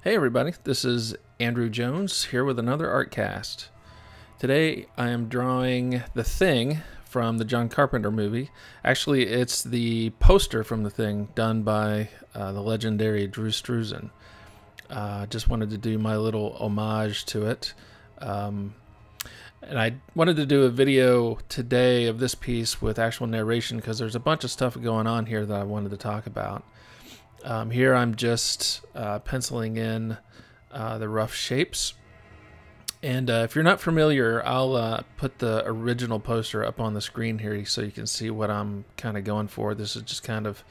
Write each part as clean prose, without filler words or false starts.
Hey everybody, this is Andrew Jones here with another Artcast. Today I am drawing The Thing from the John Carpenter movie. Actually, it's the poster from The Thing done by the legendary Drew Struzan. Just wanted to do my little homage to it. And I wanted to do a video today of this piece with actual narration because there's a bunch of stuff going on here that I wanted to talk about. Here I'm just penciling in the rough shapes. And if you're not familiar, I'll put the original poster up on the screen here so you can see what I'm kind of going for. This is just kind of,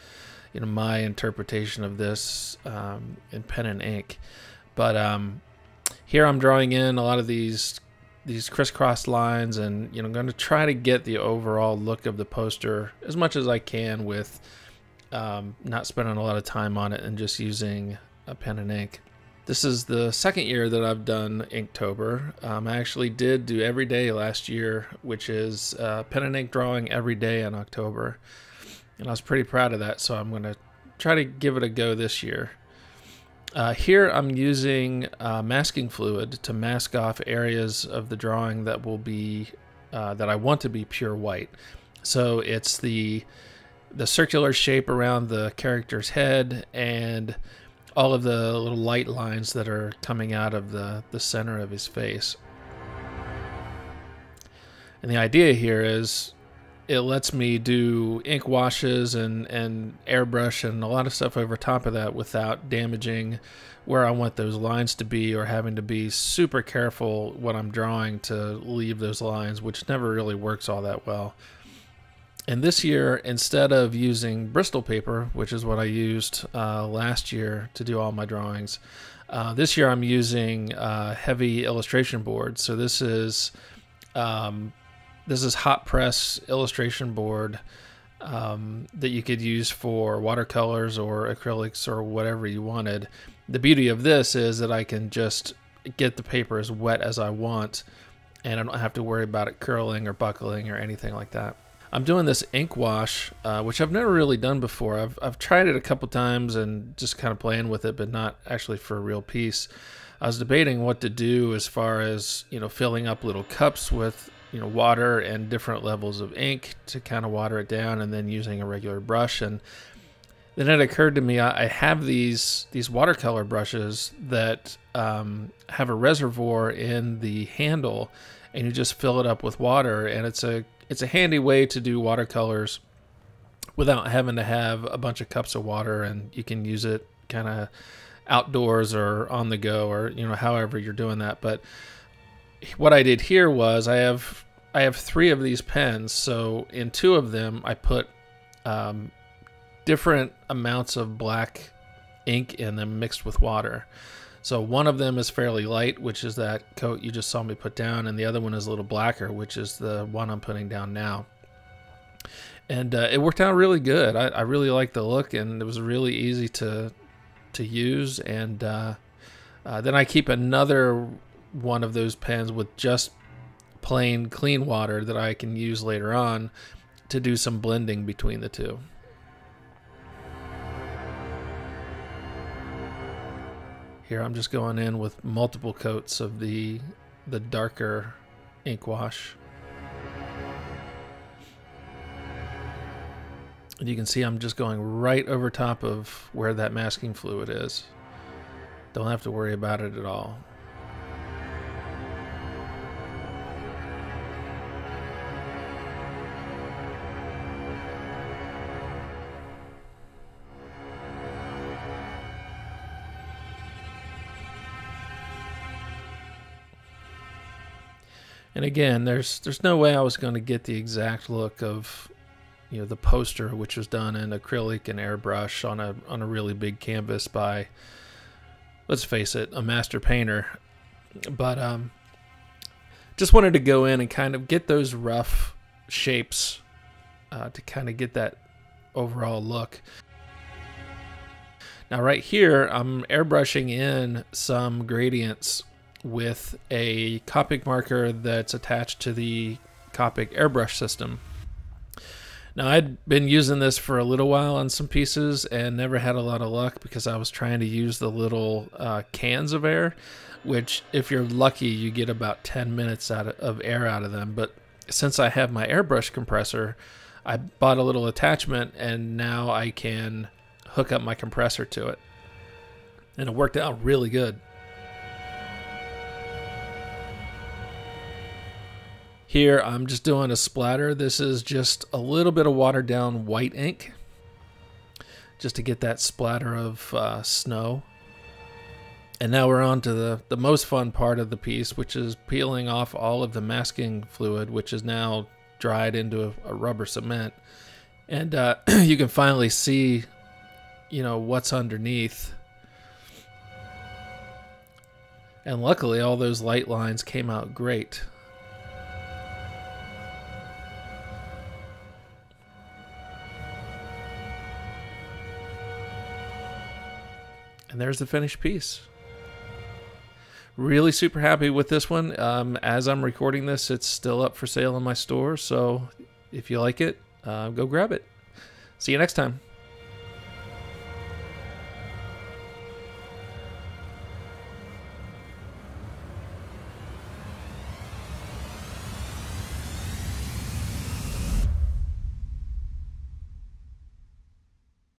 my interpretation of this in pen and ink. But here I'm drawing in a lot of these crisscross lines, and I'm going to try to get the overall look of the poster as much as I can with not spending a lot of time on it and just using a pen and ink. This is the second year that I've done Inktober. I actually did do every day last year, which is pen and ink drawing every day in October. And I was pretty proud of that, so I'm going to try to give it a go this year. Here I'm using masking fluid to mask off areas of the drawing that will be that I want to be pure white. So it's the circular shape around the character's head and all of the little light lines that are coming out of the center of his face. And the idea here is it lets me do ink washes and airbrush and a lot of stuff over top of that without damaging where I want those lines to be or having to be super careful when I'm drawing to leave those lines, which never really works all that well. And this year, instead of using Bristol paper, which is what I used last year to do all my drawings, this year I'm using heavy illustration board. So this is hot press illustration board that you could use for watercolors or acrylics or whatever you wanted. The beauty of this is that I can just get the paper as wet as I want, and I don't have to worry about it curling or buckling or anything like that. I'm doing this ink wash, which I've never really done before. I've tried it a couple times and just kind of playing with it, but not actually for a real piece. I was debating what to do as far as, filling up little cups with, water and different levels of ink to kind of water it down, and then using a regular brush. And then it occurred to me I have these watercolor brushes that have a reservoir in the handle, and you just fill it up with water, and it's a handy way to do watercolors without having to have a bunch of cups of water, and you can use it kind of outdoors or on the go or however you're doing that. But what I did here was I have 3 of these pens, so in 2 of them I put different amounts of black ink in them mixed with water. So one of them is fairly light, which is that coat you just saw me put down, and the other one is a little blacker, which is the one I'm putting down now. And it worked out really good. I really like the look, and it was really easy to use. And then I keep another one of those pens with just plain clean water that I can use later on to do some blending between the two. Here I'm just going in with multiple coats of the darker ink wash. And you can see I'm just going right over top of where that masking fluid is. Don't have to worry about it at all. And again, there's no way I was going to get the exact look of the poster, which was done in acrylic and airbrush on a really big canvas by, let's face it, a master painter. But just wanted to go in and kind of get those rough shapes to kind of get that overall look. Now right here, I'm airbrushing in some gradients with a Copic marker that's attached to the Copic airbrush system. Now, I'd been using this for a little while on some pieces and never had a lot of luck because I was trying to use the little cans of air, which if you're lucky, you get about 10 minutes of air out of them. But since I have my airbrush compressor, I bought a little attachment and now I can hook up my compressor to it. And it worked out really good. Here, I'm just doing a splatter. This is just a little bit of watered down white ink, just to get that splatter of snow. And now we're on to the most fun part of the piece, which is peeling off all of the masking fluid, which is now dried into a rubber cement. And you can finally see, what's underneath. And luckily, all those light lines came out great. And there's the finished piece. Really super happy with this one. As I'm recording this, it's still up for sale in my store. So if you like it, go grab it. See you next time.